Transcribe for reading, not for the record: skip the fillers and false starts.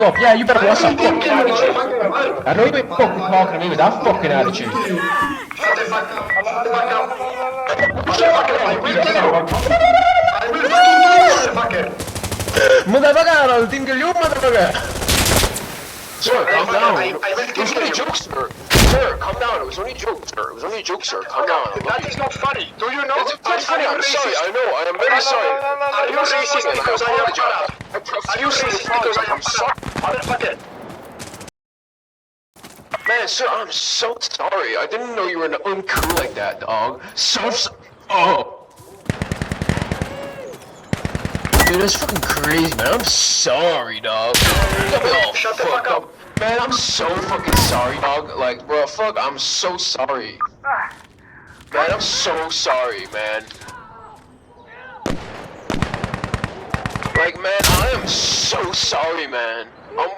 Up. Yeah, you better watch that fucking attitude. I know you ain't fucking talking to me with that fucking attitude. Shut the fuck up. Shut the fuck up. Motherfucker, I will kill you. I will fucking kill you, motherfucker. Motherfucker, I'll think you, motherfucker. Sir, calm down. I will It was kill only a you. joke, sir. Sir, calm down. It was only a joke, sir. It was only a joke, sir. Calm down. That is not funny. Do you know? It's not funny. I'm sorry. I know. I am very sorry. Are you racist because I am Arab? Are you racist because I am Arab? Motherfucker. Man, sir, I'm so sorry. I didn't know you were uncool like that, dog. Oh. Dude, that's fucking crazy, man. I'm sorry, dog. Shut the fuck up. Man, I'm so fucking sorry, dog. Like, bro, fuck, I'm so sorry. Man, I'm so sorry, man. Like, man, I am so sorry, man. I'm